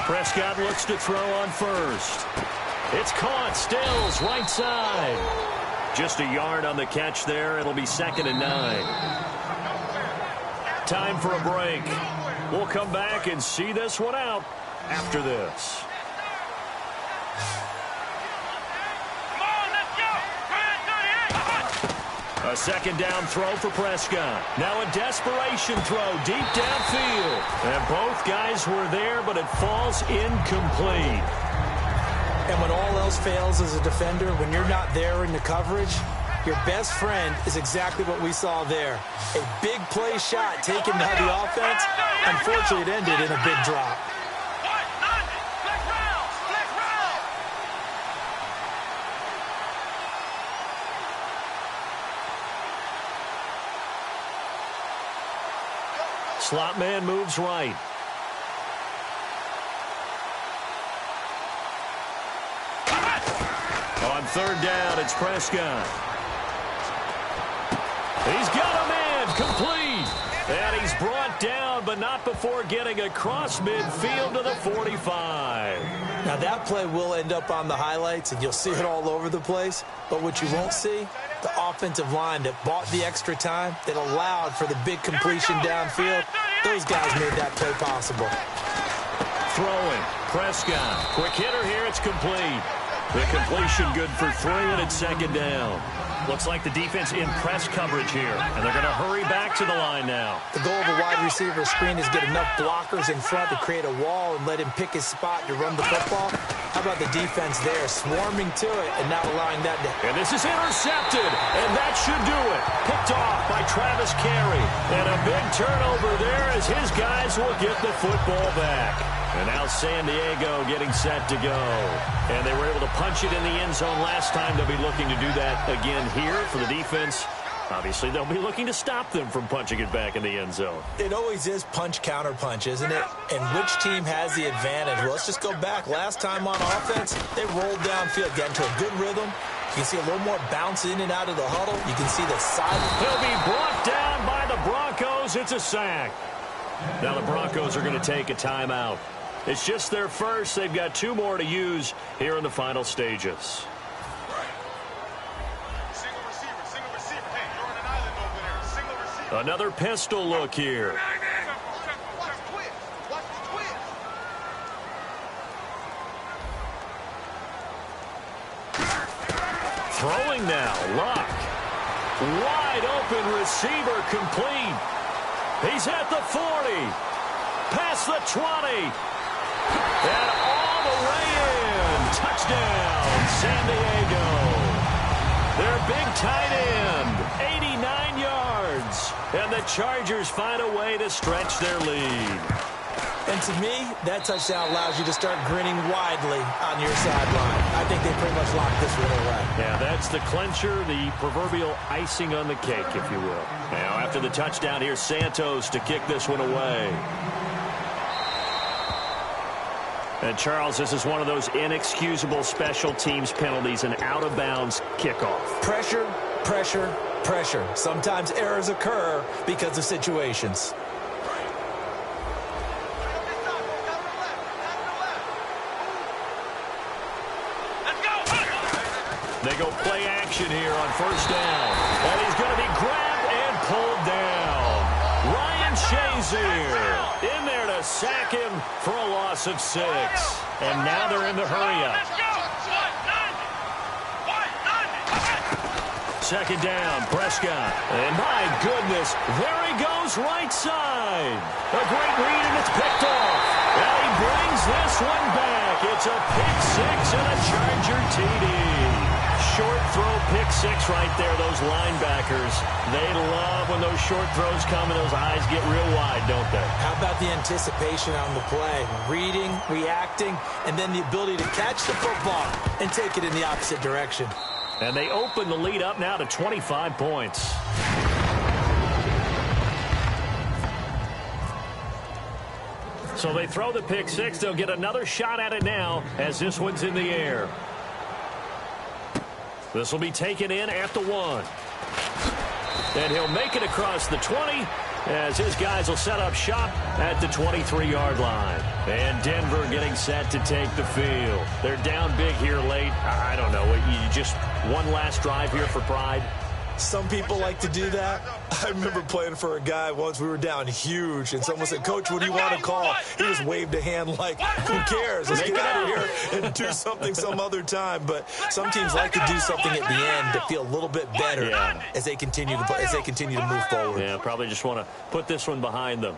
Prescott looks to throw on 1st. It's caught. Stills, right side. Just a yard on the catch there. It'll be 2nd and 9. Time for a break. We'll come back and see this one out after this. A 2nd down throw for Prescott. Now a desperation throw deep downfield. And both guys were there, but it falls incomplete. And when all else fails as a defender, when you're not there in the coverage, your best friend is exactly what we saw there. A big play shot taken by the offense. Unfortunately, it ended in a big drop. Slot man moves right. On 3rd down, it's Prescott. He's got a man, complete. And he's brought down, but not before getting across midfield to the 45. Now that play will end up on the highlights, and you'll see it all over the place. But what you won't see, the offensive line that bought the extra time, that allowed for the big completion downfield. Those guys made that play possible. Throwing, Prescott. Quick hitter here, it's complete. The completion good for 3, and it's 2nd down. Looks like the defense in press coverage here, and they're going to hurry back to the line now. The goal of a wide receiver screen is get enough blockers in front to create a wall and let him pick his spot to run the football. How about the defense there, swarming to it and not allowing that to... And this is intercepted, and that should do it. Picked off by Travis Carey. And a big turnover there as his guys will get the football back. And now San Diego getting set to go. And they were able to punch it in the end zone last time. They'll be looking to do that again here for the defense. Obviously, they'll be looking to stop them from punching it back in the end zone. It always is punch-counter-punch, isn't it? And which team has the advantage? Well, let's just go back. Last time on offense, they rolled downfield, got into a good rhythm. You can see a little more bounce in and out of the huddle. You can see the side. He'll be brought down by the Broncos. It's a sack. Now the Broncos are going to take a timeout. It's just their first. They've got 2 more to use here in the final stages. Another pistol look here. Throwing now, Luck. Wide open receiver complete. He's at the 40. Past the 20. And all the way in. Touchdown, San Diego. Their big tight end, 89 yards. And the Chargers find a way to stretch their lead. And to me, that touchdown allows you to start grinning widely on your sideline. I think they pretty much locked this one away. Yeah, that's the clincher, the proverbial icing on the cake, if you will. Now, after the touchdown, here's Santos to kick this one away. And, Charles, this is one of those inexcusable special teams penalties, an out-of-bounds kickoff. Pressure, pressure, pressure. Sometimes errors occur because of situations. They go play action here on first down. And he's going to be grabbed and pulled down. Ryan Shazier in there to sack him for a loss of 6. And now they're in the hurry-up. Second down, Prescott. And my goodness, there he goes right side. A great read, and it's picked off. And he brings this one back. It's a pick 6 and a Charger TD. Short throw, pick 6 right there. Those linebackers, they love when those short throws come and those eyes get real wide, don't they? How about the anticipation on the play? Reading, reacting, and then the ability to catch the football and take it in the opposite direction. And they open the lead up now to 25 points. So they throw the pick 6. They'll get another shot at it now as this one's in the air. This will be taken in at the 1. And he'll make it across the 20 as his guys will set up shop at the 23-yard line. And Denver getting set to take the field. They're down big here late. I don't know. You just one last drive here for pride. Some people like to do that. I remember playing for a guy once. We were down huge, and someone said, "Coach, what do you want to call?" He just waved a hand like, "Who cares? Let's get out of here and do something some other time." But some teams like to do something at the end to feel a little bit better as they continue to move forward. Yeah, probably just want to put this one behind them.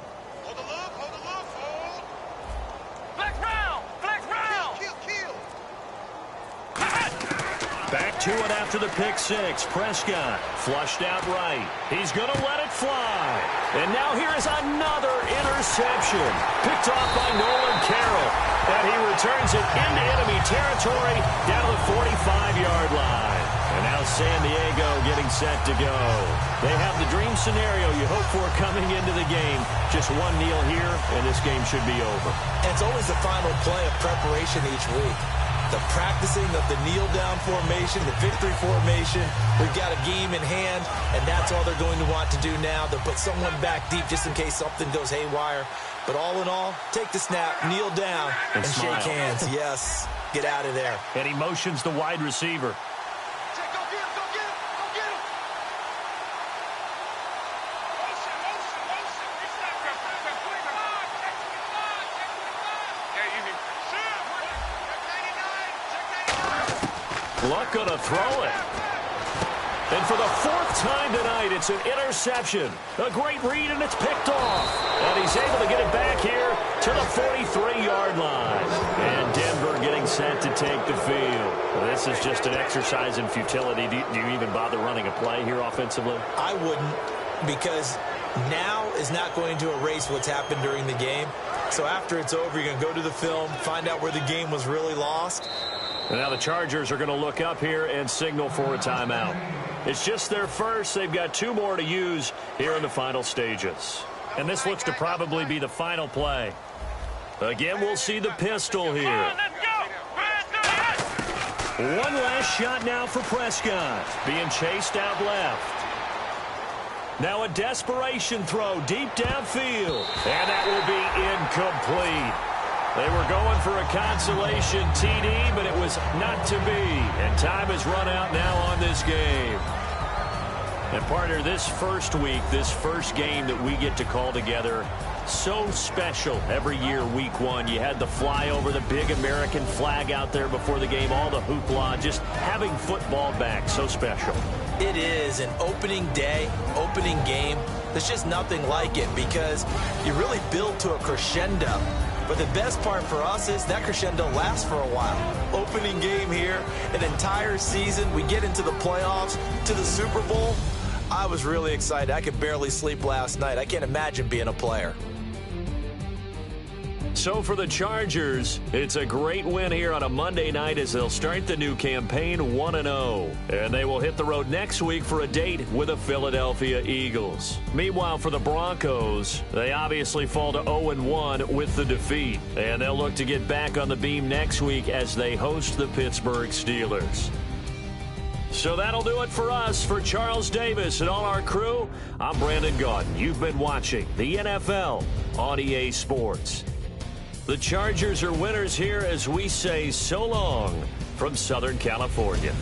Back to it after the pick 6. Prescott flushed out right. He's going to let it fly. And now here is another interception. Picked off by Nolan Carroll. And he returns it into enemy territory down to the 45-yard line. And now San Diego getting set to go. They have the dream scenario you hope for coming into the game. Just one kneel here, and this game should be over. And it's always the final play of preparation each week. The practicing of the kneel-down formation, the victory formation. We've got a game in hand, and that's all they're going to want to do now. They'll put someone back deep just in case something goes haywire. But all in all, take the snap, kneel down, and shake hands. Yes, get out of there. And he motions the wide receiver. Luck going to throw it. And for the 4th time tonight, it's an interception. A great read, and it's picked off. And he's able to get it back here to the 43-yard line. And Denver getting set to take the field. Well, this is just an exercise in futility. Do you even bother running a play here offensively? I wouldn't, because now is not going to erase what's happened during the game. So after it's over, you're going to go to the film, find out where the game was really lost. And now the Chargers are going to look up here and signal for a timeout. It's just their first. They've got 2 more to use here in the final stages. And this looks to probably be the final play. Again, we'll see the pistol here. One last shot now for Prescott. Being chased out left. Now a desperation throw deep downfield. And that will be incomplete. They were going for a consolation TD, but it was not to be. And time has run out now on this game. And partner, this first week, this first game that we get to call together, So special every year, week one. You had the flyover, the big American flag out there before the game, all the hoopla, just having football back, so special. It is an opening day, opening game. There's just nothing like it because you really build to a crescendo. But the best part for us is that crescendo lasts for a while. Opening game here, an entire season. We get into the playoffs, to the Super Bowl. I was really excited. I could barely sleep last night. I can't imagine being a player. So for the Chargers, it's a great win here on a Monday night as they'll start the new campaign 1-0. And they will hit the road next week for a date with the Philadelphia Eagles. Meanwhile, for the Broncos, they obviously fall to 0-1 with the defeat. And they'll look to get back on the beam next week as they host the Pittsburgh Steelers. So that'll do it for us. For Charles Davis and all our crew, I'm Brandon Gaudin. You've been watching the NFL on EA Sports. The Chargers are winners here as we say so long from Southern California.